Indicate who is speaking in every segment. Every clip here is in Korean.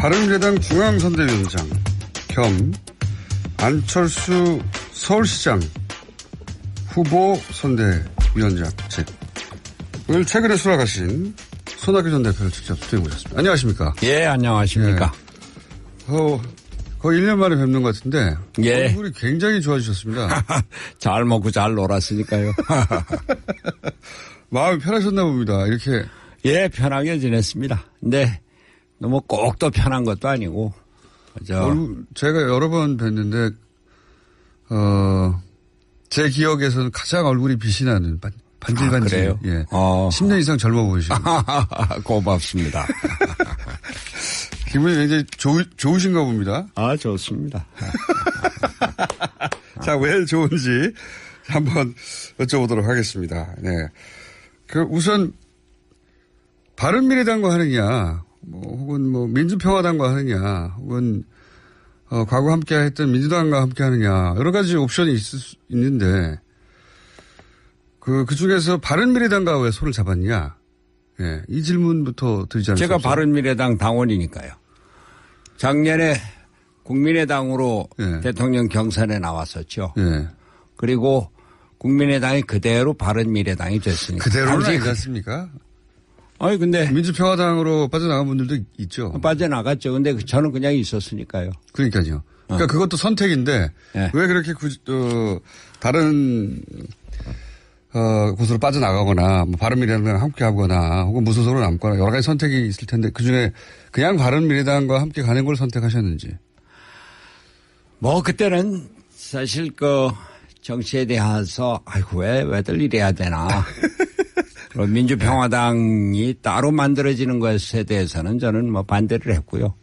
Speaker 1: 바른미래당 중앙선대위원장 겸 안철수 서울시장 후보 선대위원장직을 최근에 수락하신 손학규 전 대표를 직접 수행해 보셨습니다. 안녕하십니까?
Speaker 2: 예, 안녕하십니까?
Speaker 1: 거의 1년 만에 뵙는 것 같은데
Speaker 2: 예.
Speaker 1: 얼굴이 굉장히 좋아지셨습니다.
Speaker 2: 잘 먹고 잘 놀았으니까요.
Speaker 1: 마음이 편하셨나 봅니다. 이렇게.
Speaker 2: 예, 편하게 지냈습니다. 근데 너무 꼭 또 편한 것도 아니고.
Speaker 1: 제가 여러 번 뵀는데 제 기억에서는 가장 얼굴이 빛이 나는 반질반질.
Speaker 2: 그래요?
Speaker 1: 예. 10년 이상 젊어 보이시고.
Speaker 2: 고맙습니다.
Speaker 1: 기분이 굉장히 좋으신가 봅니다.
Speaker 2: 좋습니다.
Speaker 1: 자, 왜 좋은지 한번 여쭤보도록 하겠습니다. 네. 우선 바른미래당과 하느냐, 혹은 민주평화당과 하느냐, 혹은 과거 함께 했던 민주당과 함께 하느냐, 여러 가지 옵션이 있는데, 그 중에서 바른미래당과 왜 손을 잡았냐? 예, 이 질문부터 드리지 않습니까?
Speaker 2: 제가 바른미래당 당원이니까요. 작년에 국민의당으로
Speaker 1: 예.
Speaker 2: 대통령 경선에 나왔었죠.
Speaker 1: 예.
Speaker 2: 그리고 국민의당이 그대로 바른미래당이 됐으니까.
Speaker 1: 그대로는 아니지 않습니까?
Speaker 2: 근데.
Speaker 1: 민주평화당으로 빠져나간 분들도 있죠.
Speaker 2: 빠져나갔죠. 근데 저는 그냥 있었으니까요.
Speaker 1: 그러니까요. 그러니까 그것도 선택인데
Speaker 2: 예.
Speaker 1: 왜 그렇게 다른 곳으로 빠져나가거나 바른미래당과 함께 하거나 혹은 무소속으로 남거나 여러 가지 선택이 있을 텐데 그중에 그냥 바른미래당과 함께 가는 걸 선택하셨는지.
Speaker 2: 그때는 사실 정치에 대해서 왜들 이래야 되나. 민주평화당이 따로 만들어지는 것에 대해서는 저는 반대를 했고요.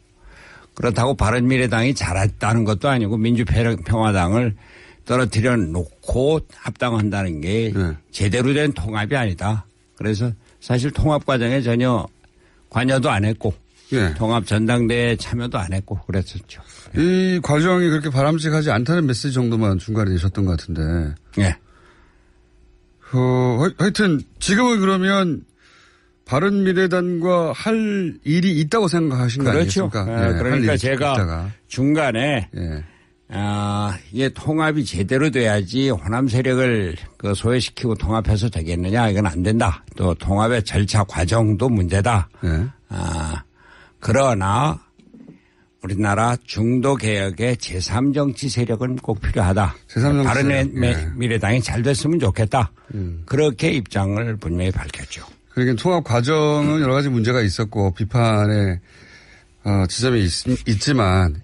Speaker 2: 그렇다고 바른미래당이 잘했다는 것도 아니고 민주평화당을 떨어뜨려 놓고 합당한다는 게 제대로 된 통합이 아니다. 그래서 사실 통합 과정에 전혀 관여도 안 했고 통합 전당대회에 참여도 안 했고 그랬었죠.
Speaker 1: 이 과정이 그렇게 바람직하지 않다는 메시지 정도만 중간에 내셨던 것 같은데.
Speaker 2: 예.
Speaker 1: 하여튼 지금은 그러면 바른미래당과 할 일이 있다고 생각하신 거 아니겠습니까?
Speaker 2: 그렇죠. 그러니까 제가
Speaker 1: 있다가.
Speaker 2: 중간에 이게 통합이 제대로 돼야지 호남 세력을 소외시키고 통합해서 되겠느냐 이건 안 된다. 또 통합의 절차 과정도 문제다. 그러나 우리나라 중도 개혁의 제3정치 세력은 꼭 필요하다. 바른미래당이 잘 됐으면 좋겠다. 그렇게 입장을 분명히 밝혔죠.
Speaker 1: 그러니까 통합 과정은 여러 가지 문제가 있었고 비판의 지점이 있지만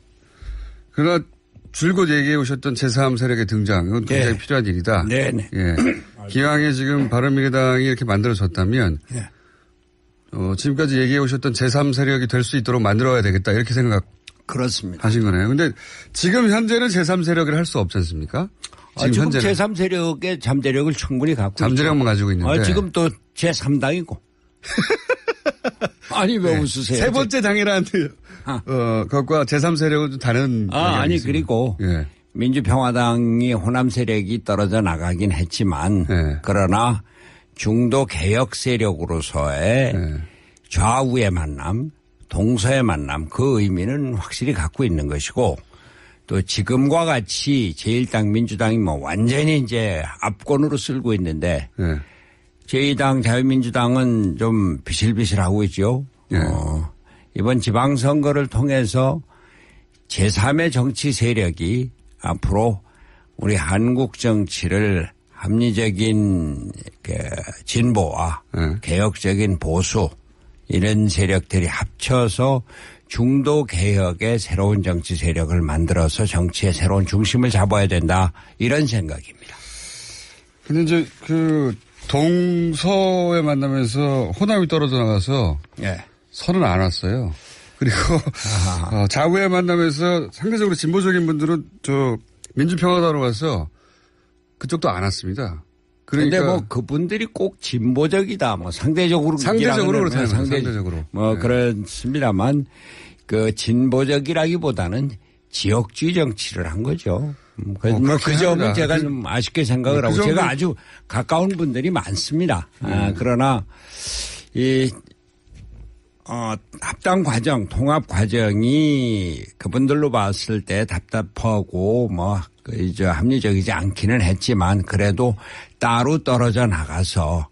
Speaker 1: 그러나 줄곧 얘기해 오셨던 제3 세력의 등장 이건 굉장히 필요한 일이다.
Speaker 2: 네네.
Speaker 1: 예. 기왕에 지금 바른미래당이 이렇게 만들어졌다면 지금까지 얘기해 오셨던 제3 세력이 될 수 있도록 만들어야 되겠다 이렇게
Speaker 2: 그렇습니다.
Speaker 1: 하신 거네요. 근데 지금 현재는 제3 세력을 할 수 없지 않습니까?
Speaker 2: 지금 제3 세력의 잠재력을 충분히 갖고
Speaker 1: 잠재력만
Speaker 2: 있죠.
Speaker 1: 가지고 있는데.
Speaker 2: 지금 또 제3당이고. 아니 왜 웃으세요?
Speaker 1: 세 번째 당이라는 것과 제3 세력은 좀 다른.
Speaker 2: 그리고 민주평화당이 호남 세력이 떨어져 나가긴 했지만 그러나 중도 개혁 세력으로서의 좌우의 만남 동서의 만남 그 의미는 확실히 갖고 있는 것이고 또 지금과 같이 제1당 민주당이 완전히 이제 압권으로 쓸고 있는데 제2당 자유민주당은 좀 비실비실하고 있죠. 이번 지방선거를 통해서 제3의 정치 세력이 앞으로 우리 한국 정치를 합리적인 진보와 개혁적인 보수 이런 세력들이 합쳐서 중도 개혁의 새로운 정치 세력을 만들어서 정치의 새로운 중심을 잡아야 된다. 이런 생각입니다.
Speaker 1: 근데 이제 동서에 만나면서 호남이 떨어져 나가서 선은 안 왔어요. 그리고 좌우에 만나면서 상대적으로 진보적인 분들은 민주평화당으로 가서 그쪽도 안 왔습니다.
Speaker 2: 그런데 그분들이 꼭 진보적이다. 상대적으로
Speaker 1: 그렇다는
Speaker 2: 상대적으로. 그렇습니다만 진보적이라기보다는 지역주의 정치를 한 거죠. 그 점은 제가 좀 아쉽게 생각을 하고 제가 아주 가까운 분들이 많습니다. 그러나 합당 과정, 통합 과정이 그분들로 봤을 때 답답하고 이제 합리적이지 않기는 했지만 그래도 따로 떨어져 나가서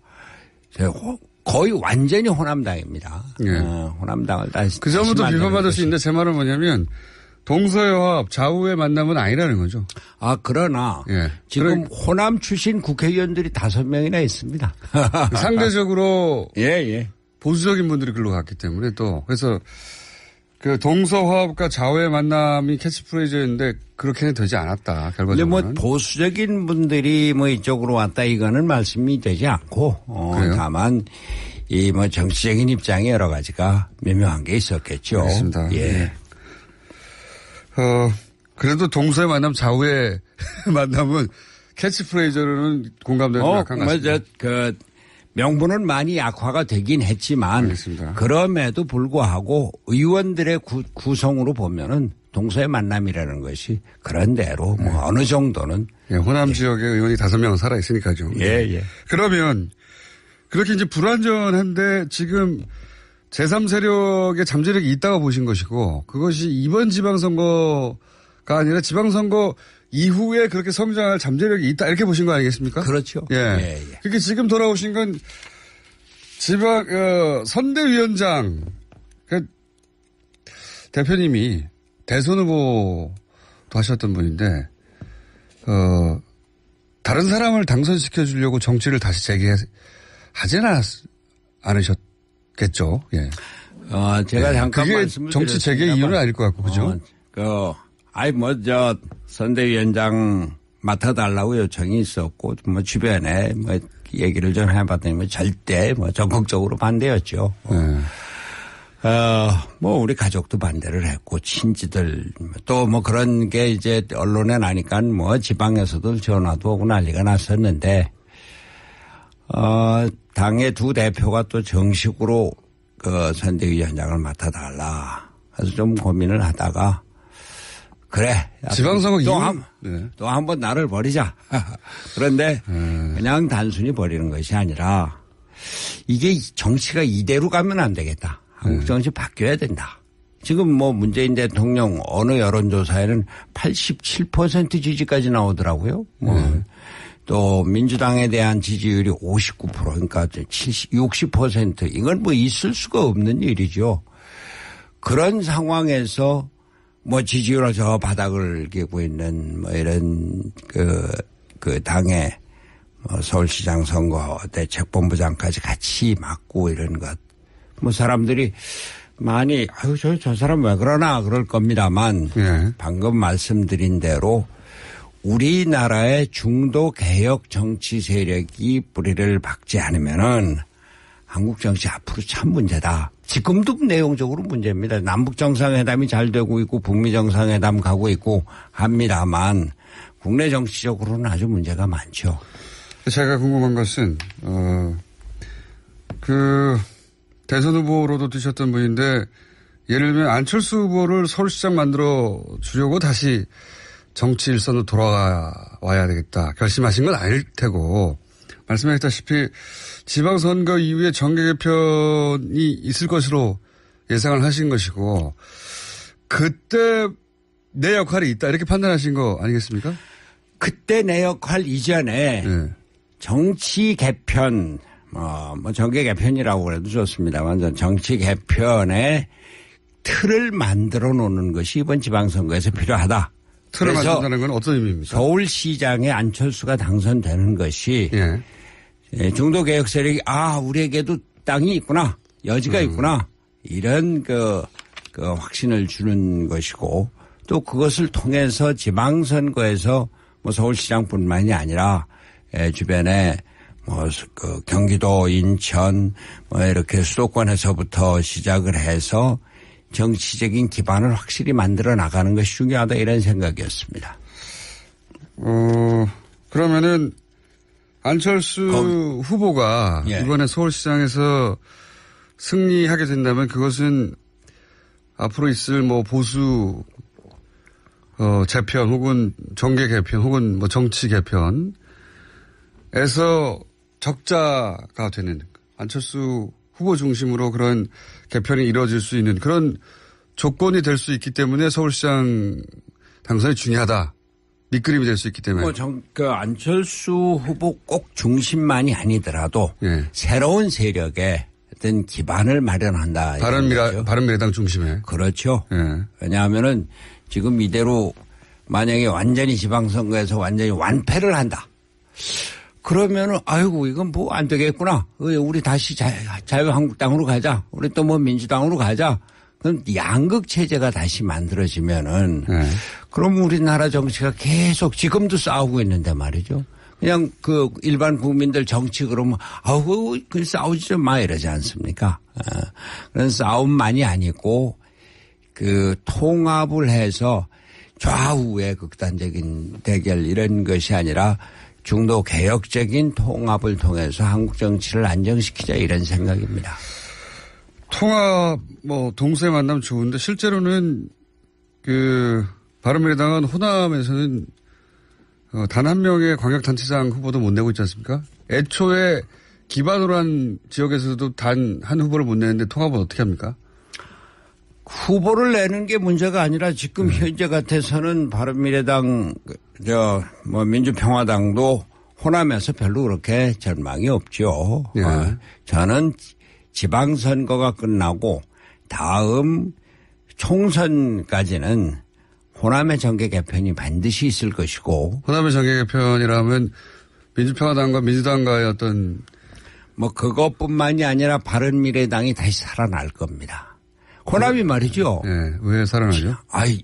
Speaker 2: 거의 완전히 호남당입니다.
Speaker 1: 예.
Speaker 2: 호남당을 다시.
Speaker 1: 그 점부터 비판받을 수 있는데 제 말은 뭐냐면 동서화합 좌우의 만남은 아니라는 거죠.
Speaker 2: 그러나
Speaker 1: 예.
Speaker 2: 지금 호남 출신 국회의원들이 5명이나 있습니다.
Speaker 1: 상대적으로
Speaker 2: 예.
Speaker 1: 보수적인 분들이 글로 갔기 때문에 또 그래서 그 동서화합과 좌우의 만남이 캐치프레이즈였는데 그렇게는 되지 않았다. 결과적으로는.
Speaker 2: 보수적인 분들이 이쪽으로 왔다 이거는 말씀이 되지 않고 다만 이 정치적인 입장이 여러 가지가 미묘한 게 있었겠죠.
Speaker 1: 알겠습니다.
Speaker 2: 예.
Speaker 1: 그래도 동서의 만남 좌우의 만남은 캐치프레이즈로는 공감되는 약한 것 같습니다.
Speaker 2: 명분은 많이 약화가 되긴 했지만
Speaker 1: 알겠습니다.
Speaker 2: 그럼에도 불구하고 의원들의 구성으로 보면은 동서의 만남이라는 것이 그런대로 어느 정도는.
Speaker 1: 예, 호남 지역에 의원이 5명 살아 있으니까요.
Speaker 2: 예.
Speaker 1: 그러면 그렇게 이제 불완전한데 지금 제3세력의 잠재력이 있다고 보신 것이고 그것이 이번 지방선거가 아니라 지방선거 이후에 그렇게 성장할 잠재력이 있다 이렇게 보신 거 아니겠습니까?
Speaker 2: 그렇죠.
Speaker 1: 예. 그렇게 지금 돌아오신 건 선대위원장 대표님이 대선 후보도 하셨던 분인데 다른 사람을 당선시켜 주려고 정치를 다시 재개하지는 않으셨겠죠. 예.
Speaker 2: 제가 잠깐
Speaker 1: 그게
Speaker 2: 말씀을
Speaker 1: 정치 재개 이유는 아닐 것 같고 그죠?
Speaker 2: 선대위원장 맡아달라고 요청이 있었고, 주변에 얘기를 좀 해봤더니 절대 적극적으로 반대였죠. 우리 가족도 반대를 했고, 친지들, 또 그런 게 이제 언론에 나니까 지방에서도 전화도 오고 난리가 났었는데, 당의 두 대표가 또 정식으로 선대위원장을 맡아달라. 그래서 좀 고민을 하다가, 그래.
Speaker 1: 지방선거 이후
Speaker 2: 또 한 번 나를 버리자. 그런데 그냥 단순히 버리는 것이 아니라 이게 정치가 이대로 가면 안 되겠다. 한국 정치 바뀌어야 된다. 지금 문재인 대통령 어느 여론조사에는 87% 지지까지 나오더라고요. 또 민주당에 대한 지지율이 59% 그러니까 60% 이건 있을 수가 없는 일이죠. 그런 상황에서 지지율 저 바닥을 기고 있는 이런 당의 서울시장 선거 대책본부장까지 같이 맡고 이런 것. 사람들이 많이 저 사람 왜 그러나 그럴 겁니다만 방금 말씀드린 대로 우리나라의 중도 개혁 정치 세력이 뿌리를 박지 않으면은 한국 정치 앞으로 참 문제다. 지금도 내용적으로 문제입니다. 남북 정상회담이 잘 되고 있고 북미 정상회담 가고 있고 합니다만 국내 정치적으로는 아주 문제가 많죠.
Speaker 1: 제가 궁금한 것은 대선 후보로도 뛰셨던 분인데 예를 들면 안철수 후보를 서울시장 만들어 주려고 다시 정치 일선으로 돌아와야 되겠다 결심하신 건 아닐 테고 말씀하셨다시피 지방선거 이후에 정계 개편이 있을 것으로 예상을 하신 것이고 그때 내 역할이 있다 이렇게 판단하신 거 아니겠습니까?
Speaker 2: 그때 내 역할 이전에 정치 개편 정계 개편이라고 그래도 좋습니다만 정치 개편의 틀을 만들어 놓는 것이 이번 지방선거에서 필요하다.
Speaker 1: 틀을 만든다는 건 어떤 의미입니까?
Speaker 2: 서울시장에 안철수가 당선되는 것이 중도 개혁 세력이 우리에게도 땅이 있구나 여지가 있구나 이런 확신을 주는 것이고 또 그것을 통해서 지방선거에서 서울시장뿐만이 아니라 주변에 경기도 인천 이렇게 수도권에서부터 시작을 해서 정치적인 기반을 확실히 만들어 나가는 것이 중요하다 이런 생각이었습니다.
Speaker 1: 그러면은 안철수 후보가 이번에 서울시장에서 승리하게 된다면 그것은 앞으로 있을 보수 재편 혹은 정계 개편 혹은 정치 개편에서 적자가 되는 안철수 후보 중심으로 그런 개편이 이루어질 수 있는 그런 조건이 될 수 있기 때문에 서울시장 당선이 중요하다. 밑그림이 될 수 있기 때문에.
Speaker 2: 그 안철수 후보 꼭 중심만이 아니더라도
Speaker 1: 예.
Speaker 2: 새로운 세력의 어떤 기반을 마련한다.
Speaker 1: 바른미래당 중심에.
Speaker 2: 그렇죠.
Speaker 1: 예.
Speaker 2: 왜냐하면은 지금 이대로 만약에 완전히 지방선거에서 완전히 완패를 한다. 그러면은 아이고 이건 뭐 안 되겠구나. 우리 다시 자유한국당으로 가자. 우리 또 뭐 민주당으로 가자. 그럼 양극 체제가 다시 만들어지면은 그럼 우리나라 정치가 계속 지금도 싸우고 있는데 말이죠. 그냥 그 일반 국민들 정치 그러면 아우 그 싸우지 좀 마 이러지 않습니까? 그런 싸움만이 아니고 그 통합을 해서 좌우의 극단적인 대결 이런 것이 아니라 중도 개혁적인 통합을 통해서 한국 정치를 안정시키자 이런 생각입니다.
Speaker 1: 통합, 동시에 만나면 좋은데 실제로는 바른미래당은 호남에서는 단 한 명의 광역단체장 후보도 못 내고 있지 않습니까? 애초에 기반으로 한 지역에서도 단 한 후보를 못 내는데 통합은 어떻게 합니까?
Speaker 2: 후보를 내는 게 문제가 아니라 지금 현재 같아서는 바른미래당, 민주평화당도 호남에서 별로 그렇게 전망이 없죠.
Speaker 1: 예.
Speaker 2: 저는 지방선거가 끝나고 다음 총선까지는 호남의 정계 개편이 반드시 있을 것이고.
Speaker 1: 호남의 정계 개편이라면 민주평화당과 민주당과의 어떤.
Speaker 2: 그것뿐만이 아니라 바른미래당이 다시 살아날 겁니다. 호남이 말이죠.
Speaker 1: 네. 왜 살아나죠?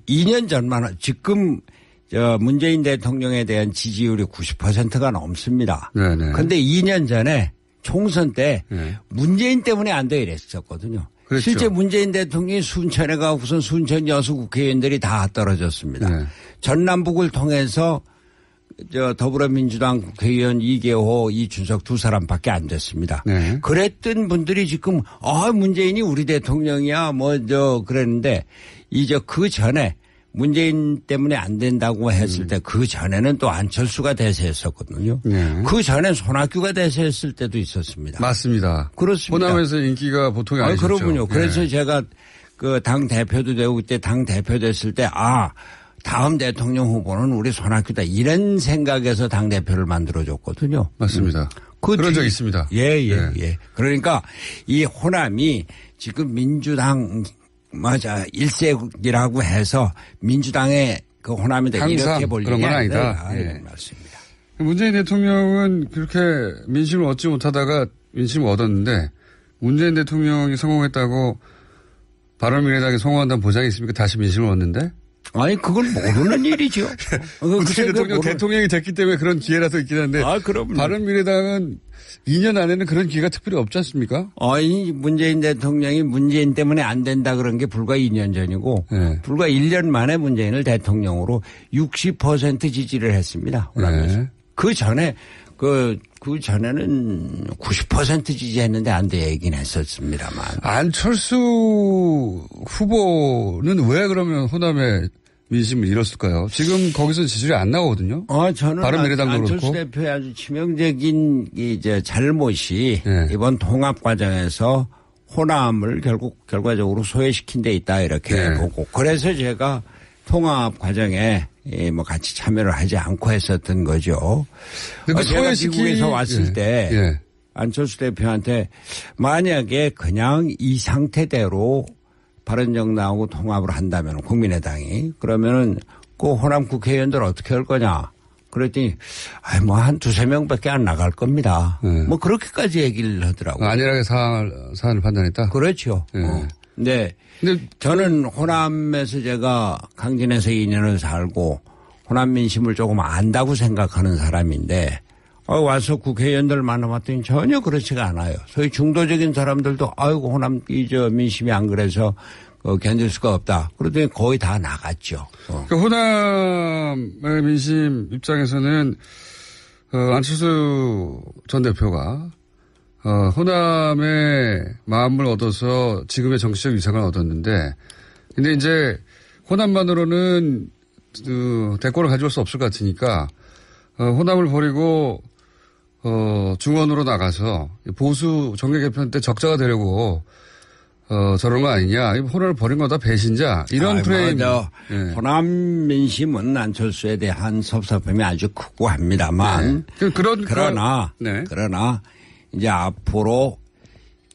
Speaker 2: 2년 전만 지금 문재인 대통령에 대한 지지율이 90%가 넘습니다.
Speaker 1: 네네.
Speaker 2: 그런데 2년 전에 총선 때 문재인 때문에 안 돼 이랬었거든요.
Speaker 1: 그렇죠.
Speaker 2: 실제 문재인 대통령이 순천에 가고선 순천 여수 국회의원들이 다 떨어졌습니다.
Speaker 1: 네.
Speaker 2: 전남북을 통해서 더불어민주당 국회의원 이계호, 이준석 두 사람밖에 안 됐습니다.
Speaker 1: 네.
Speaker 2: 그랬던 분들이 지금 문재인이 우리 대통령이야 그랬는데 이제 그 전에 문재인 때문에 안 된다고 했을 때 그 전에는 또 안철수가 대세했었거든요.
Speaker 1: 네.
Speaker 2: 그 전에 손학규가 대세했을 때도 있었습니다.
Speaker 1: 맞습니다.
Speaker 2: 그렇습니다.
Speaker 1: 호남에서 인기가 보통이 아니었죠.
Speaker 2: 그렇군요. 그래서 제가 그 당 대표도 되고 그때 당 대표 됐을 때 다음 대통령 후보는 우리 손학규다 이런 생각에서 당 대표를 만들어줬거든요.
Speaker 1: 맞습니다. 그런 적 있습니다.
Speaker 2: 예. 그러니까 이 호남이 지금 민주당 일색이라고 해서 민주당의 그 호남이다 이렇게 볼
Speaker 1: 그런 건 아니다.
Speaker 2: 네, 맞습니다.
Speaker 1: 문재인 대통령은 그렇게 민심을 얻지 못하다가 민심을 얻었는데 문재인 대통령이 성공했다고 바른미래당이 성공한다는 보장이 있습니까? 다시 민심을 얻는데?
Speaker 2: 그건 모르는 일이죠.
Speaker 1: 문재인 대통령이 됐기 때문에 그런 기회라도 있긴 한데.
Speaker 2: 그럼요.
Speaker 1: 바른미래당은 2년 안에는 그런 기회가 특별히 없지 않습니까?
Speaker 2: 문재인 대통령이 문재인 때문에 안 된다 그런 게 불과 2년 전이고 불과 1년 만에 문재인을 대통령으로 60% 지지를 했습니다.
Speaker 1: 네.
Speaker 2: 그 전에 그 전에는 90% 지지했는데 안 되긴 했었습니다만.
Speaker 1: 안철수 후보는 왜 그러면 호남에 민심을 잃었을까요? 지금 거기서 지지율이 안 나오거든요.
Speaker 2: 저는
Speaker 1: 바른미래당도
Speaker 2: 안철수
Speaker 1: 그렇고.
Speaker 2: 대표의 아주 치명적인 잘못이 이번 통합 과정에서 호남을 결과적으로 소외시킨 데 있다 이렇게 보고. 그래서 제가 통합 과정에 같이 참여를 하지 않고 했었던 거죠. 제가 미국에서 왔을 때 안철수 대표한테 만약에 그냥 이 상태대로 바른정당하고 통합을 한다면 국민의당이 그러면은 그 호남 국회의원들 어떻게 할 거냐. 그랬더니 한 두세 명밖에 안 나갈 겁니다. 그렇게까지 얘기를 하더라고요.
Speaker 1: 안일하게 사안을 판단했다?
Speaker 2: 그렇죠. 근데 저는 호남에서 제가 강진에서 2년을 살고 호남 민심을 조금 안다고 생각하는 사람인데 와서 국회의원들 만나봤더니 전혀 그렇지가 않아요. 소위 중도적인 사람들도 호남 민심이 안 그래서 견딜 수가 없다. 그러더니 거의 다 나갔죠.
Speaker 1: 호남의 민심 입장에서는 안철수 전 대표가 호남의 마음을 얻어서 지금의 정치적 위상을 얻었는데 근데 이제 호남만으로는 대권을 가져올 수 없을 것 같으니까 호남을 버리고 중원으로 나가서 보수 정계 개편 때 적자가 되려고 저런 거 아니냐. 호남을 버린 거다 배신자. 이런 프레임.
Speaker 2: 예. 호남 민심은 안철수에 대한 섭섭함이 아주 크고 합니다만.
Speaker 1: 네.
Speaker 2: 그러나 이제 앞으로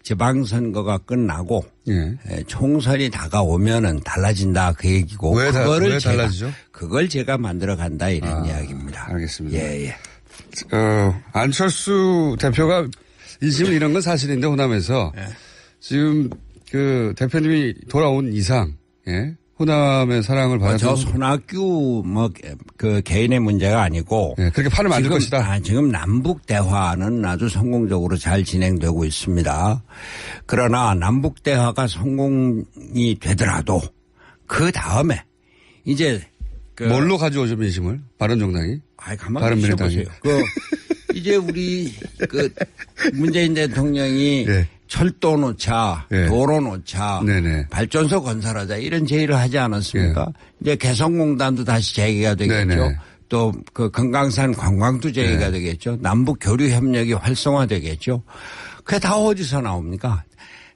Speaker 2: 지방선거가 끝나고
Speaker 1: 예.
Speaker 2: 총선이 다가오면은 달라진다 그 얘기고.
Speaker 1: 왜 달라지죠?
Speaker 2: 그걸 제가 만들어 간다 이런 이야기입니다.
Speaker 1: 알겠습니다.
Speaker 2: 예.
Speaker 1: 안철수 대표가 인심을 잃은 건 사실인데 호남에서 지금 그 대표님이 돌아온 이상, 예. 호남의 사랑을 받아서.
Speaker 2: 저 손학규 그 개인의 문제가 아니고.
Speaker 1: 예, 그렇게 판을 만들 것이다.
Speaker 2: 지금 남북 대화는 아주 성공적으로 잘 진행되고 있습니다. 그러나 남북 대화가 성공이 되더라도 그 다음에 이제
Speaker 1: 뭘로 가져오죠 민심을? 바른정당이?
Speaker 2: 가만히 있어보세요. 이제 우리 문재인 대통령이
Speaker 1: 네.
Speaker 2: 철도 놓자,
Speaker 1: 네.
Speaker 2: 도로 놓자,
Speaker 1: 네네.
Speaker 2: 발전소 건설하자 이런 제의를 하지 않았습니까?
Speaker 1: 네.
Speaker 2: 이제 개성공단도 다시 재개가 되겠죠.
Speaker 1: 네네.
Speaker 2: 또 그 금강산 관광도 재개가 되겠죠. 남북 교류 협력이 활성화되겠죠. 그게 다 어디서 나옵니까?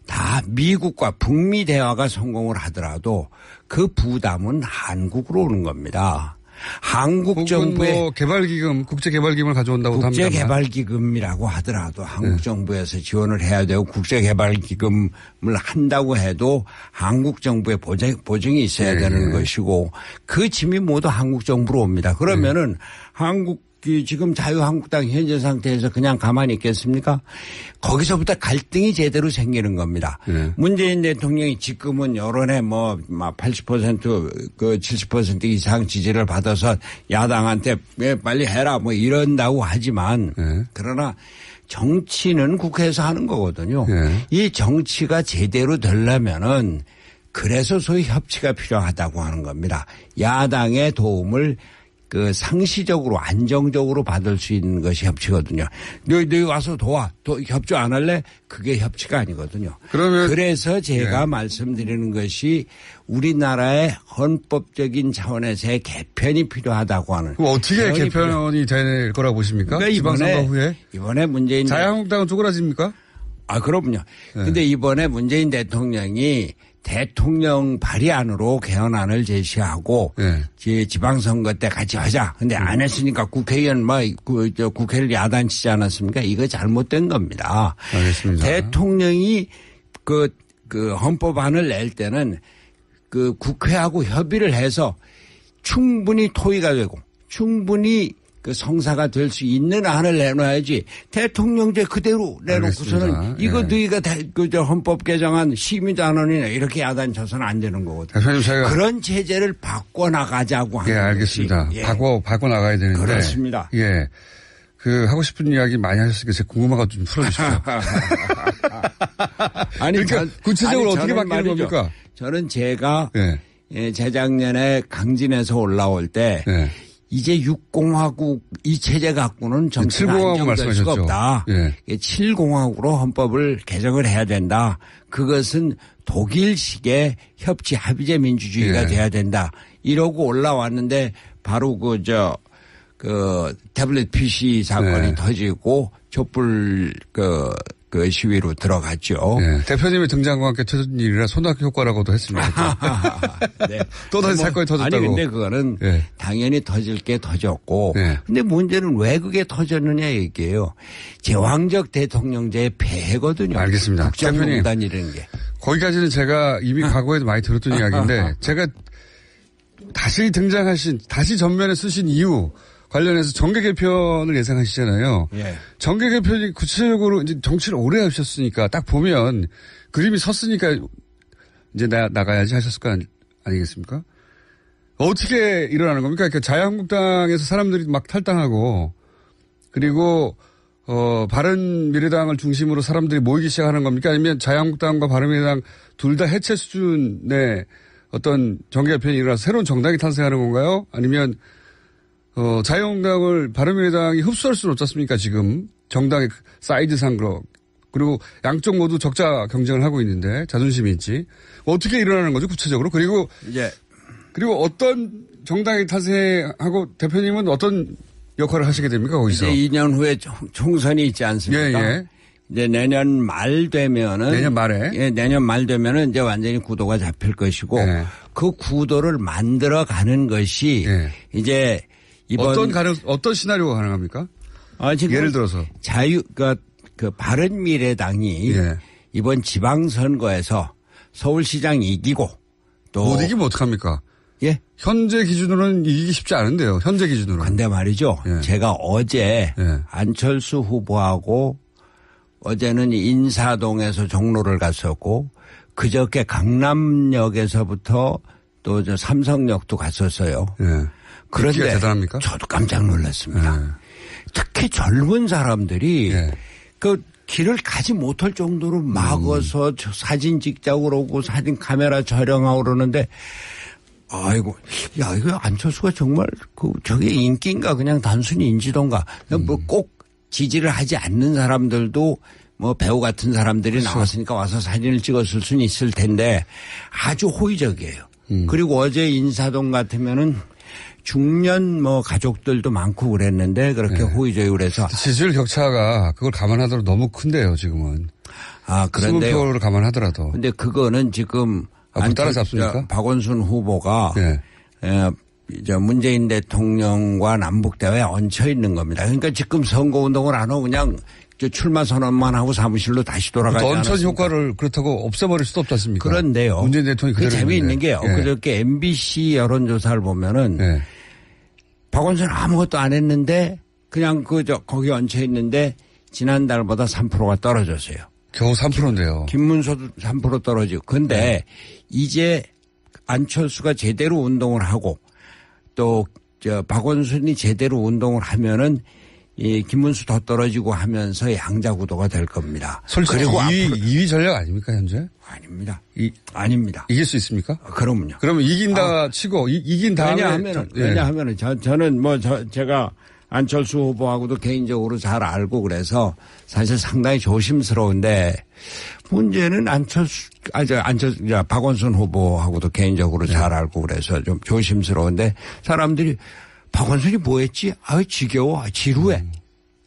Speaker 2: 다 미국과 북미 대화가 성공을 하더라도 그 부담은 한국으로 오는 겁니다. 한국 정부의
Speaker 1: 개발기금, 국제개발기금을 가져온다고 합니다.
Speaker 2: 국제개발기금이라고 하더라도 한국 정부에서 지원을 해야 되고 국제개발기금을 한다고 해도 한국 정부의 보증이 있어야 되는 것이고 그 짐이 모두 한국 정부로 옵니다. 그러면은 지금 자유한국당 현재 상태에서 그냥 가만히 있겠습니까? 거기서부터 갈등이 제대로 생기는 겁니다. 문재인 대통령이 지금은 여론에 80% 70% 이상 지지를 받아서 야당한테 빨리 해라 이런다고 하지만 그러나 정치는 국회에서 하는 거거든요. 이 정치가 제대로 되려면은 그래서 소위 협치가 필요하다고 하는 겁니다. 야당의 도움을 상시적으로 안정적으로 받을 수 있는 것이 협치거든요. 너희 와서 도와. 협조 안 할래? 그게 협치가 아니거든요. 그래서 제가 말씀드리는 것이 우리나라의 헌법적인 차원에서의 개편이 필요하다고 하는.
Speaker 1: 그럼 어떻게 개편이 될 거라고 보십니까? 지방선거 후에?
Speaker 2: 이번에 문재인.
Speaker 1: 자유한국당은 쪼그라집니까?
Speaker 2: 그럼요. 근데 이번에 문재인 대통령이 대통령 발의안으로 개헌안을 제시하고 지방선거 때 같이 하자. 근데 안 했으니까 국회의원 국회를 야단치지 않았습니까? 이거 잘못된 겁니다.
Speaker 1: 알겠습니다.
Speaker 2: 대통령이 그 헌법안을 낼 때는 국회하고 협의를 해서 충분히 토의가 되고 충분히 성사가 될 수 있는 안을 내놔야지 대통령제 그대로 내놓고서는 알겠습니다. 이거 너희가 헌법 개정안 심의단원이나 이렇게 야단쳐서는 안 되는 거거든요. 그런 체제를 바꿔나가자고 하는
Speaker 1: 알겠습니다.
Speaker 2: 것이.
Speaker 1: 바꿔 나가야 되는데.
Speaker 2: 그렇습니다.
Speaker 1: 하고 싶은 이야기 많이 하셨으니까 제가 궁금한 거 좀 풀어주시죠. 그러니까 구체적으로 어떻게 바뀌는 겁니까?
Speaker 2: 저는 제가 재작년에 강진에서 올라올 때 이제 6공화국 이 체제 갖고는 정치가 안정될 수가 없다. 7공화국으로 헌법을 개정을 해야 된다. 그것은 독일식의 협치 합의제 민주주의가 돼야 된다. 이러고 올라왔는데 바로 태블릿 PC 사건이 터지고 촛불 시위로 들어갔죠.
Speaker 1: 대표님의 등장과 함께 터진 일이라 손학규 효과라고도 했습니다. 또다시 사건이 터졌다고.
Speaker 2: 아니 근데 그거는 당연히 터질 게 터졌고 근데 문제는 왜 그게 터졌느냐 얘기예요. 제왕적 대통령제의 폐해거든요.
Speaker 1: 알겠습니다.
Speaker 2: 국정농단이라는 게.
Speaker 1: 거기까지는 제가 이미 과거에도 많이 들었던 이야기인데 제가 다시 다시 전면에 쓰신 이유 관련해서 정계 개편을 예상하시잖아요. 정계 개편이 구체적으로 이제 정치를 오래 하셨으니까 딱 보면 그림이 섰으니까 이제 나가야지 하셨을 거 아니겠습니까? 어떻게 일어나는 겁니까? 그러니까 자유한국당에서 사람들이 막 탈당하고 그리고 바른미래당을 중심으로 사람들이 모이기 시작하는 겁니까? 아니면 자유한국당과 바른미래당 둘 다 해체 수준의 어떤 정계 개편이 일어나서 새로운 정당이 탄생하는 건가요? 아니면 자유한국당을 바른미래당이 흡수할 수는 없지 않습니까? 지금 정당의 사이즈상 그리고 양쪽 모두 적자 경쟁을 하고 있는데 자존심이 있지. 어떻게 일어나는 거죠? 구체적으로. 그리고 어떤 정당이 탄생하고 대표님은 어떤 역할을 하시게 됩니까, 거기서?
Speaker 2: 이제 2년 후에 총선이 있지 않습니까?
Speaker 1: 예, 예.
Speaker 2: 이제 내년 말 되면은.
Speaker 1: 내년 말에?
Speaker 2: 예, 내년 말 되면은 이제 완전히 구도가 잡힐 것이고.
Speaker 1: 예.
Speaker 2: 그 구도를 만들어 가는 것이.
Speaker 1: 예.
Speaker 2: 이제 이번.
Speaker 1: 어떤 시나리오가 가능합니까?
Speaker 2: 지금
Speaker 1: 예를 들어서.
Speaker 2: 그 바른미래당이.
Speaker 1: 예.
Speaker 2: 이번 지방선거에서 서울시장 이기고 또.
Speaker 1: 못 이기면 어떡합니까?
Speaker 2: 예?
Speaker 1: 현재 기준으로는 이기기 쉽지 않은데요. 현재 기준으로는.
Speaker 2: 근데 말이죠.
Speaker 1: 예.
Speaker 2: 제가 어제
Speaker 1: 예.
Speaker 2: 안철수 후보하고 어제는 인사동에서 종로를 갔었고 그저께 강남역에서부터 또 저 삼성역도 갔었어요.
Speaker 1: 예.
Speaker 2: 그런데
Speaker 1: 대단합니까?
Speaker 2: 저도 깜짝 놀랐습니다.
Speaker 1: 예.
Speaker 2: 특히 젊은 사람들이
Speaker 1: 예.
Speaker 2: 그 길을 가지 못할 정도로 막아서 사진 찍자고 그러고 사진 카메라 촬영하고 그러는데 아이고, 야, 이거 안철수가 정말 저게 인기인가 그냥 단순히 인지도인가. 뭐 꼭 지지를 하지 않는 사람들도 뭐 배우 같은 사람들이
Speaker 1: 그렇죠.
Speaker 2: 나왔으니까 와서 사진을 찍었을 수는 있을 텐데 아주 호의적이에요. 그리고 어제 인사동 같으면은 중년 뭐 가족들도 많고 그랬는데 그렇게 호의적이고 그래서.
Speaker 1: 지지율 격차가 그걸 감안하더라도 너무 큰데요, 지금은.
Speaker 2: 그런데요.
Speaker 1: 20%를 감안하더라도.
Speaker 2: 근데 그거는 지금.
Speaker 1: 따라잡습니까?
Speaker 2: 박원순 후보가.
Speaker 1: 네.
Speaker 2: 이제 문재인 대통령과 남북대화에 얹혀 있는 겁니다. 그러니까 지금 선거운동을 안 하고 그냥 출마 선언만 하고 사무실로 다시 돌아가지 않았습니까?
Speaker 1: 얹혀진 효과를 그렇다고 없애버릴 수도 없지 않습니까?
Speaker 2: 그런데요.
Speaker 1: 문재인 대통령이 그대로
Speaker 2: 재미있는 게요.
Speaker 1: 예.
Speaker 2: 그저께 MBC 여론조사를 보면은
Speaker 1: 예.
Speaker 2: 박원순 아무것도 안 했는데 그냥 거기 얹혀 있는데 지난달보다 3%가 떨어졌어요.
Speaker 1: 겨우 3%인데요.
Speaker 2: 김문수도 3% 떨어지고. 근데 이제 안철수가 제대로 운동을 하고 또 박원순이 제대로 운동을 하면은 이 김문수 더 떨어지고 하면서 양자 구도가 될 겁니다.
Speaker 1: 솔직히
Speaker 2: 그리고
Speaker 1: 2위 전략 아닙니까 현재?
Speaker 2: 아닙니다. 아닙니다.
Speaker 1: 이길 수 있습니까?
Speaker 2: 그럼요.
Speaker 1: 그러면 이긴다 치고 이긴 다음에
Speaker 2: 왜냐하면은 저는 제가 안철수 후보하고도 개인적으로 잘 알고 그래서 사실 상당히 조심스러운데 문제는 박원순 후보하고도 개인적으로 잘 알고 그래서 좀 조심스러운데 사람들이 박원순이 뭐 했지? 지겨워. 지루해.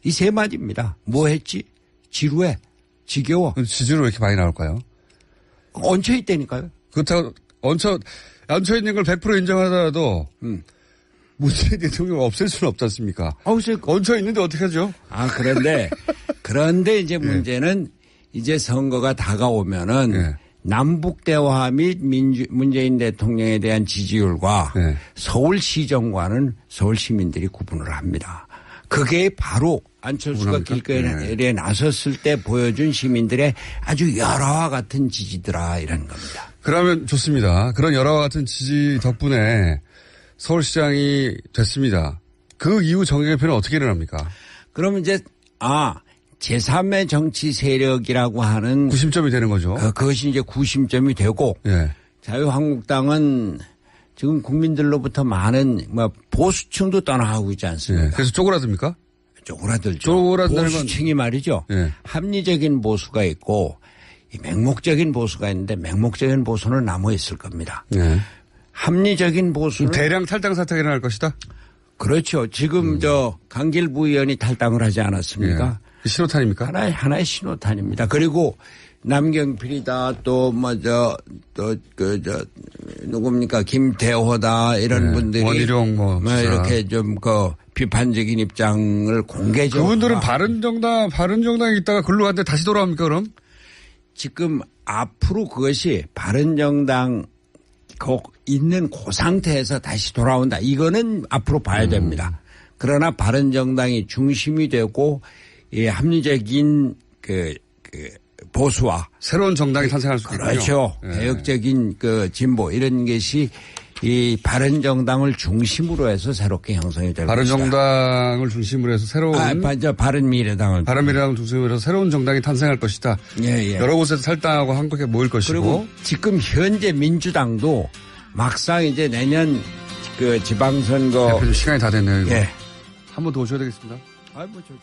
Speaker 2: 이 세 마디입니다. 뭐 했지? 지루해. 지겨워.
Speaker 1: 지지율 왜 이렇게 많이 나올까요?
Speaker 2: 얹혀 있다니까요.
Speaker 1: 그렇다고 얹혀 있는 걸 100% 인정하더라도 문재인 대통령을 없앨 수는 없지 않습니까? 얹혀 있는데 어떻게 하죠?
Speaker 2: 그런데 이제 문제는 이제 선거가 다가오면은 남북 대화 및 문재인 대통령에 대한 지지율과 서울시정과는 서울 시민들이 구분을 합니다. 그게 바로 안철수가 길거리에 나섰을 때 보여준 시민들의 아주 열화와 같은 지지더라 이런 겁니다.
Speaker 1: 그러면 좋습니다. 그런 열화와 같은 지지 덕분에 서울시장이 됐습니다. 그 이후 정계개편은 어떻게 일어납니까?
Speaker 2: 그러면 이제 제3의 정치 세력이라고 하는
Speaker 1: 구심점이 되는 거죠.
Speaker 2: 그것이 이제 구심점이 되고 자유한국당은 지금 국민들로부터 많은 보수층도 떠나가고 있지 않습니까?
Speaker 1: 그래서 쪼그라듭니까?
Speaker 2: 쪼그라들죠. 보수층이 말이죠. 합리적인 보수가 있고 맹목적인 보수가 있는데 맹목적인 보수는 남아 있을 겁니다. 합리적인 보수는
Speaker 1: 대량 탈당 사태가 일어날 것이다?
Speaker 2: 그렇죠. 지금 강길 부의원이 탈당을 하지 않았습니까?
Speaker 1: 신호탄입니까?
Speaker 2: 하나의 신호탄입니다. 그리고 남경필이다 누굽니까 김태호다 이런 분들이
Speaker 1: 원희룡
Speaker 2: 이렇게 좀 비판적인 입장을 공개적으로
Speaker 1: 그분들은 바른정당에 있다가 글로 갔는데 다시 돌아옵니까 그럼?
Speaker 2: 지금 앞으로 그것이 바른정당 있는 그 상태에서 다시 돌아온다. 이거는 앞으로 봐야 됩니다. 그러나 바른정당이 중심이 되고 이 합리적인 보수와
Speaker 1: 새로운 정당이 탄생할 수 있군요.
Speaker 2: 그렇죠. 개혁적인 진보 이런 것이 이 바른정당을 중심으로 해서 새롭게 형성이 될 것이다.
Speaker 1: 바른정당을 중심으로 해서 새로운
Speaker 2: 바른미래당을
Speaker 1: 중심으로 해서 새로운 정당이 탄생할 것이다. 여러 곳에서 탈당하고 한국에 모일 것이고.
Speaker 2: 그리고 지금 현재 민주당도 막상 이제 내년 지방선거
Speaker 1: 시간이 다 됐네요.
Speaker 2: 예.
Speaker 1: 한 번 더 오셔야 되겠습니다.
Speaker 2: 좋죠.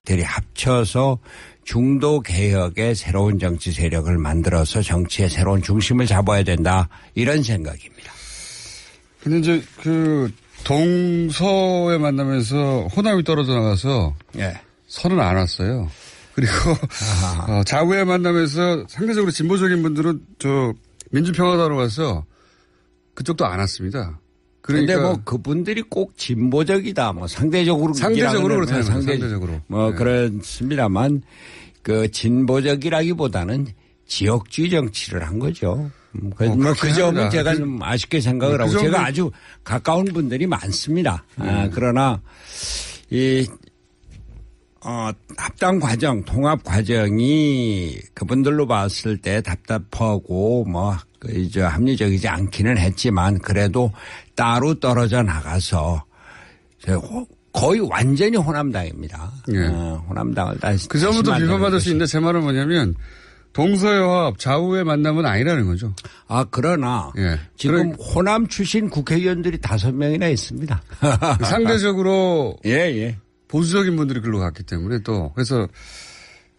Speaker 2: 들이 합쳐서 중도 개혁의 새로운 정치 세력을 만들어서 정치의 새로운 중심을 잡아야 된다. 이런 생각입니다.
Speaker 1: 근데 이제 동서에 만나면서 호남이 떨어져 나가서
Speaker 2: 예.
Speaker 1: 선은 안 왔어요. 그리고 좌우에 만나면서 상대적으로 진보적인 분들은 민주평화당으로 가서 그쪽도 안 왔습니다.
Speaker 2: 그런데 뭐 그분들이 꼭 진보적이다. 뭐 상대적으로
Speaker 1: 그렇다는
Speaker 2: 상대적으로 뭐 네. 그렇습니다만 그 진보적이라기보다는 지역주의 정치를 한 거죠. 그 점은 제가 좀 아쉽게 생각을 하고 제가 아주 가까운 분들이 많습니다. 그러나 합당 과정, 통합 과정이 그분들로 봤을 때 답답하고 합리적이지 않기는 했지만 그래도 따로 떨어져 나가서 거의 완전히 호남당입니다.
Speaker 1: 네.
Speaker 2: 호남당을 다시.
Speaker 1: 그 점부터 비판받을 수 있는데 제 말은 뭐냐면 동서의 화합, 좌우의 만남은 아니라는 거죠.
Speaker 2: 그러나 지금 호남 출신 국회의원들이 5명이나 있습니다.
Speaker 1: 상대적으로
Speaker 2: 예.
Speaker 1: 보수적인 분들이 글로 갔기 때문에 그래서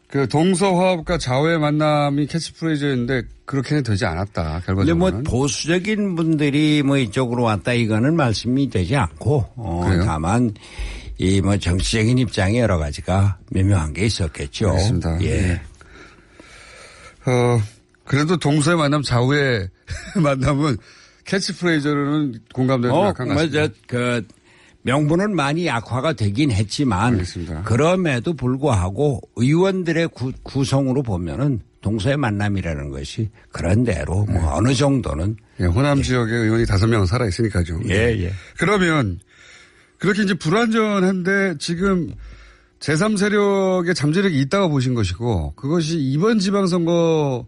Speaker 1: 그 동서 화합과 좌우의 만남이 캐치프레이즈였는데 그렇게는 되지 않았다. 결과적으로.
Speaker 2: 뭐 보수적인 분들이 이쪽으로 왔다 이거는 말씀이 되지 않고 다만 정치적인 입장이 여러 가지가 미묘한 게 있었겠죠.
Speaker 1: 알겠습니다.
Speaker 2: 예.
Speaker 1: 그래도 동서의 만남, 좌우의 만남은 캐치프레이즈로는 공감되는 약한 것 같습니다.
Speaker 2: 명분은 많이 약화가 되긴 했지만
Speaker 1: 알겠습니다.
Speaker 2: 그럼에도 불구하고 의원들의 구성으로 보면은 동서의 만남이라는 것이 그런 대로 어느 정도는
Speaker 1: 호남 지역에 의원이 5명 살아 있으니까요.
Speaker 2: 예.
Speaker 1: 그러면 그렇게 이제 불완전한데 지금 제3세력의 잠재력이 있다고 보신 것이고 그것이 이번 지방선거가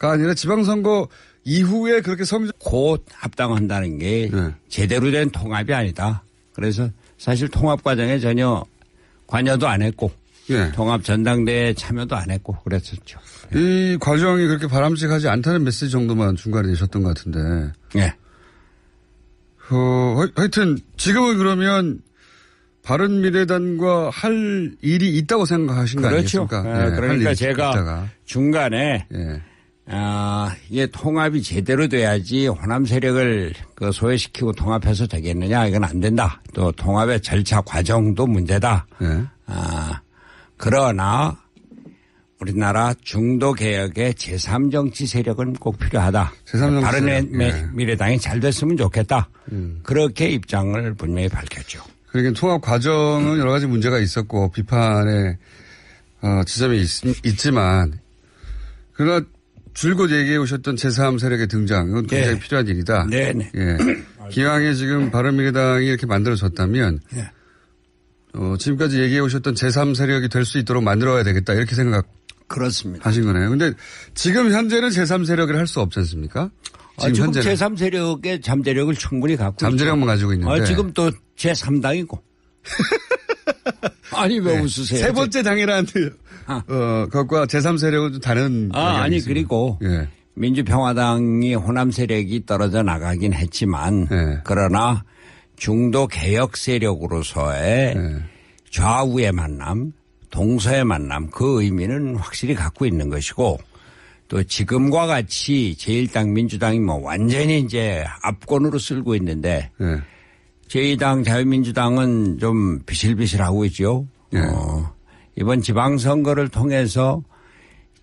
Speaker 1: 아니라 지방선거 이후에 그렇게
Speaker 2: 곧 합당한다는 게 제대로 된 통합이 아니다. 그래서 사실 통합 과정에 전혀 관여도 안 했고 통합 전당대회 참여도 안 했고 그랬었죠.
Speaker 1: 이 과정이 그렇게 바람직하지 않다는 메시지 정도만 중간에 내셨던 것 같은데.
Speaker 2: 네.
Speaker 1: 하여튼 지금은 그러면 바른미래당과 할 일이 있다고 생각하신 거 아니겠습니까?
Speaker 2: 그러니까 제가 중간에 이게 통합이 제대로 돼야지 호남 세력을 소외시키고 통합해서 되겠느냐 이건 안 된다. 또 통합의 절차 과정도 문제다. 그러나 우리나라 중도 개혁의 제3정치 세력은 꼭 필요하다. 바른미래당이 잘 됐으면 좋겠다. 그렇게 입장을 분명히 밝혔죠.
Speaker 1: 그러니까 통합 과정은 여러 가지 문제가 있었고 비판의 지점이 있지만 그러나 줄곧 얘기해 오셨던 제3 세력의 등장 이건 굉장히 필요한 일이다.
Speaker 2: 네네.
Speaker 1: 기왕에 지금 바른미래당이 이렇게 만들어졌다면 지금까지 얘기해 오셨던 제3 세력이 될 수 있도록 만들어야 되겠다 이렇게
Speaker 2: 그렇습니다.
Speaker 1: 하신 거네요. 그런데 지금 현재는 제3 세력을 할 수 없지 않습니까?
Speaker 2: 지금 제3 세력의 잠재력을 충분히 갖고
Speaker 1: 잠재력만 가지고 있는데.
Speaker 2: 지금 또 제3당이고. 아니 왜 웃으세요?
Speaker 1: 세 번째 당이라는 것과 제3 세력은 좀 다른.
Speaker 2: 그리고 민주평화당이 호남 세력이 떨어져 나가긴 했지만 그러나 중도 개혁 세력으로서의 좌우의 만남, 동서의 만남 그 의미는 확실히 갖고 있는 것이고 또 지금과 같이 제1당 민주당이 완전히 이제 압권으로 쓸고 있는데 제2당 자유민주당은 좀 비실비실하고 있죠. 이번 지방선거를 통해서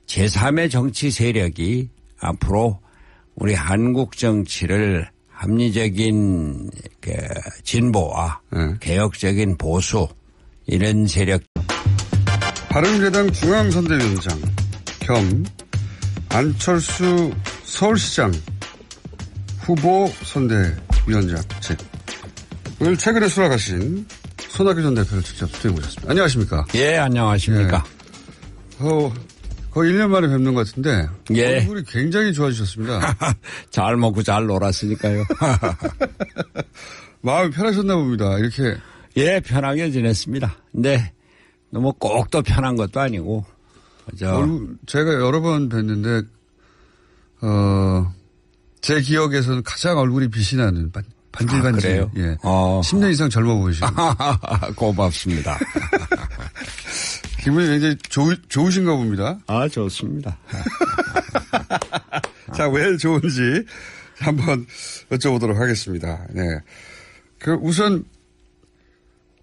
Speaker 2: 제3의 정치 세력이 앞으로 우리 한국 정치를 합리적인 진보와 개혁적인 보수 이런 세력.
Speaker 1: 바른미래당 중앙선대위원장 겸 안철수 서울시장 후보 선대위원장직 오늘 최근에 수락하신 손학규 전 대표를 직접 수행해 보셨습니다. 안녕하십니까?
Speaker 2: 예, 안녕하십니까?
Speaker 1: 거의 1년 만에 뵙는 것 같은데
Speaker 2: 예.
Speaker 1: 얼굴이 굉장히 좋아지셨습니다.
Speaker 2: 잘 먹고 잘 놀았으니까요.
Speaker 1: 마음이 편하셨나 봅니다. 이렇게.
Speaker 2: 예, 편하게 지냈습니다. 근데 너무 꼭 더 편한 것도 아니고.
Speaker 1: 제가 여러 번 뵀는데 제 기억에서는 가장 얼굴이 빛이 나는 반질반질.
Speaker 2: 그래요?
Speaker 1: 예. 10년 이상 젊어 보이시고.
Speaker 2: 고맙습니다.
Speaker 1: 기분이 굉장히 좋으신가 봅니다.
Speaker 2: 좋습니다.
Speaker 1: 자, 왜 좋은지 한번 여쭤보도록 하겠습니다. 네. 우선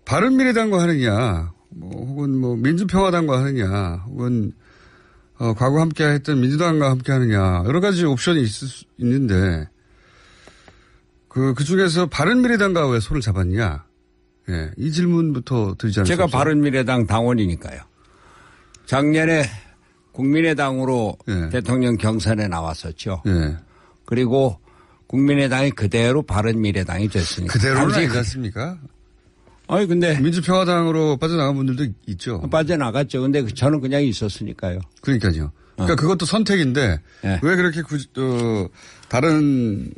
Speaker 1: 바른미래당과 하느냐, 혹은 민주평화당과 하느냐, 혹은 과거 함께 했던 민주당과 함께 하느냐, 여러 가지 옵션이 있는데, 그 중에서 바른미래당과 왜 손을 잡았냐? 예, 이 질문부터 드리지 않습니까?
Speaker 2: 제가 바른미래당 당원이니까요. 작년에 국민의당으로
Speaker 1: 예.
Speaker 2: 대통령 경선에 나왔었죠.
Speaker 1: 예.
Speaker 2: 그리고 국민의당이 그대로 바른미래당이 됐으니까.
Speaker 1: 그대로는 아니지 않습니까?
Speaker 2: 아니, 근데.
Speaker 1: 민주평화당으로 빠져나간 분들도 있죠.
Speaker 2: 빠져나갔죠. 근데 저는 그냥 있었으니까요.
Speaker 1: 그러니까요. 그러니까 그것도 선택인데,
Speaker 2: 예.
Speaker 1: 왜 그렇게 다른,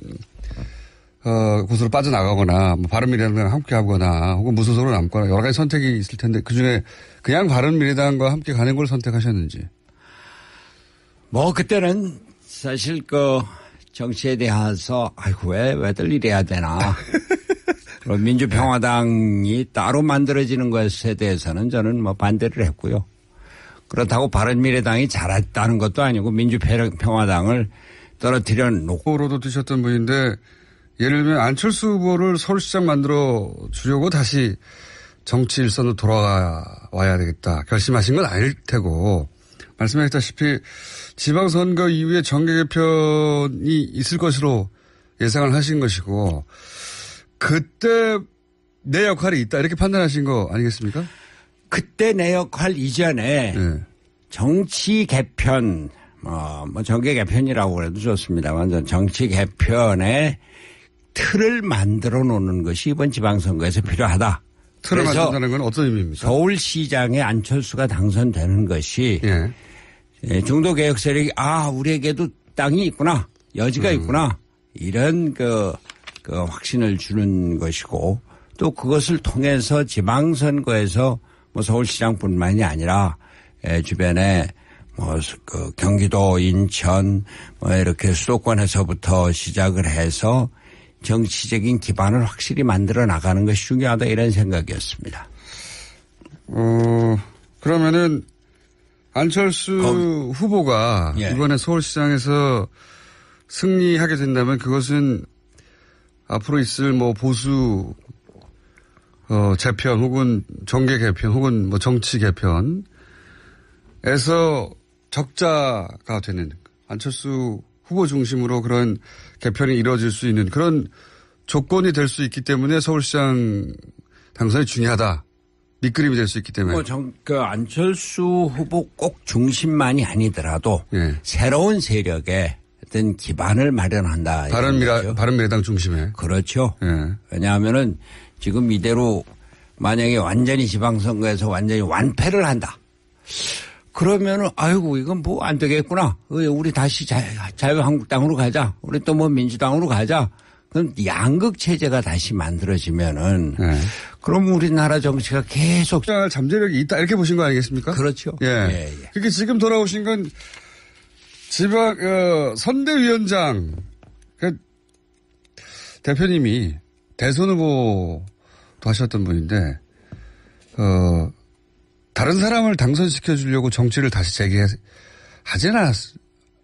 Speaker 1: 곳으로 빠져나가거나, 바른미래당과 함께 하거나, 혹은 무소속으로 남거나, 여러 가지 선택이 있을 텐데, 그 중에 그냥 바른미래당과 함께 가는 걸 선택하셨는지.
Speaker 2: 그때는 사실 정치에 대해서, 아이고, 왜들 이래야 되나. 민주평화당이 따로 만들어지는 것에 대해서는 저는 반대를 했고요. 그렇다고 바른미래당이 잘했다는 것도 아니고 민주평화당을 떨어뜨려 놓고.
Speaker 1: 후보로도 드셨던 분인데, 예를 들면 안철수 후보를 서울시장 만들어 주려고 다시 정치 일선으로 돌아와야 되겠다. 결심하신 건 아닐 테고, 말씀하셨다시피 지방선거 이후에 정계 개편이 있을 것으로 예상을 하신 것이고, 그때 내 역할이 있다 이렇게 판단하신 거 아니겠습니까?
Speaker 2: 그때 내 역할 이전에
Speaker 1: 네.
Speaker 2: 정치 개편, 정계 개편이라고 해도 좋습니다. 완전 정치 개편의 틀을 만들어 놓는 것이 이번 지방선거에서 필요하다.
Speaker 1: 틀을
Speaker 2: 그래서
Speaker 1: 만든다는 건 어떤 의미입니까?
Speaker 2: 서울시장에 안철수가 당선되는 것이
Speaker 1: 예.
Speaker 2: 중도개혁 세력이 우리에게도 땅이 있구나. 여지가 있구나. 이런 확신을 주는 것이고 또 그것을 통해서 지방선거에서 서울시장뿐만이 아니라 주변에 경기도, 인천 이렇게 수도권에서부터 시작을 해서 정치적인 기반을 확실히 만들어 나가는 것이 중요하다 이런 생각이었습니다.
Speaker 1: 그러면은 안철수 후보가
Speaker 2: 예.
Speaker 1: 이번에 서울시장에서 승리하게 된다면 그것은 앞으로 있을 보수 재편 혹은 정계 개편 혹은 정치 개편에서 적자가 되는 안철수 후보 중심으로 그런 개편이 이루어질 수 있는 그런 조건이 될 수 있기 때문에 서울시장 당선이 중요하다. 밑그림이 될 수 있기 때문에.
Speaker 2: 안철수 후보 꼭 중심만이 아니더라도
Speaker 1: 예.
Speaker 2: 새로운 세력의 어떤 기반을 마련한다.
Speaker 1: 바른미래당 중심에.
Speaker 2: 그렇죠.
Speaker 1: 예.
Speaker 2: 왜냐하면은 지금 이대로 만약에 완전히 지방선거에서 완전히 완패를 한다. 그러면은 아이고 이건 안 되겠구나. 우리 다시 자유한국당으로 가자. 우리 또 민주당으로 가자. 그럼 양극 체제가 다시 만들어지면은 그럼 우리나라 정치가 계속
Speaker 1: 잠재력이 있다 이렇게 보신 거 아니겠습니까?
Speaker 2: 그렇죠.
Speaker 1: 예. 그렇게 지금 돌아오신 건 지방 선대위원장 대표님이 대선 후보도 하셨던 분인데 다른 사람을 당선시켜 주려고 정치를 다시 재개하지는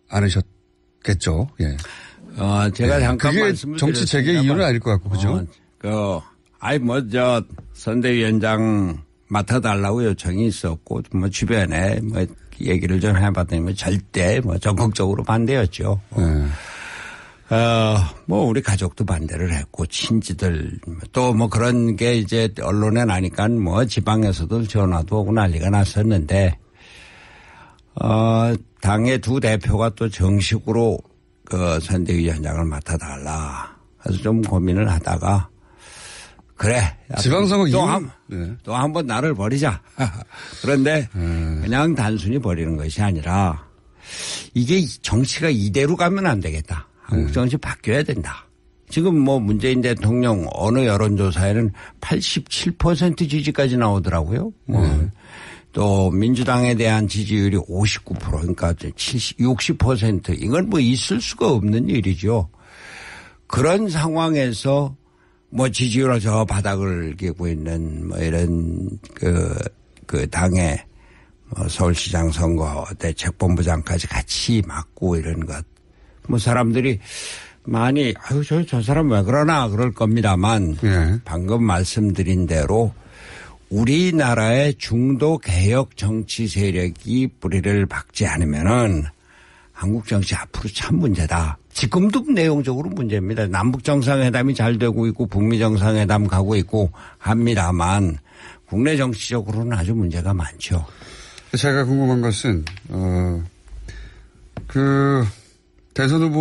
Speaker 1: 않으셨겠죠. 예.
Speaker 2: 제가 잠깐
Speaker 1: 그게
Speaker 2: 말씀을
Speaker 1: 정치 재개 이유는 아닐 것 같고, 그죠?
Speaker 2: 선대위원장 맡아달라고 요청이 있었고, 주변에 얘기를 좀 해봤더니 절대 적극적으로 반대였죠. 우리 가족도 반대를 했고, 친지들, 또 그런 게 이제 언론에 나니까 지방에서도 전화도 오고 난리가 났었는데, 당의 두 대표가 또 정식으로 선대위원장을 맡아달라. 그래서 좀 고민을 하다가, 그래.
Speaker 1: 지방선거
Speaker 2: 또 한 번 나를 버리자. 그런데 그냥 단순히 버리는 것이 아니라 이게 정치가 이대로 가면 안 되겠다. 한국 정치 바뀌어야 된다. 지금 문재인 대통령 어느 여론조사에는 87% 지지까지 나오더라고요. 또 민주당에 대한 지지율이 59% 그러니까 60% 이건 있을 수가 없는 일이죠. 그런 상황에서 지지율은 저 바닥을 기고 있는 이런 그 당의 서울시장 선거 대책본부장까지 같이 맡고 이런 것. 사람들이 많이 아유 저 사람 왜 그러나 그럴 겁니다만
Speaker 1: 예.
Speaker 2: 방금 말씀드린 대로 우리나라의 중도 개혁 정치 세력이 뿌리를 박지 않으면은 한국 정치 앞으로 참 문제다. 지금도 내용적으로 문제입니다. 남북 정상회담이 잘 되고 있고 북미 정상회담 가고 있고 합니다만 국내 정치적으로는 아주 문제가 많죠.
Speaker 1: 제가 궁금한 것은 그 대선 후보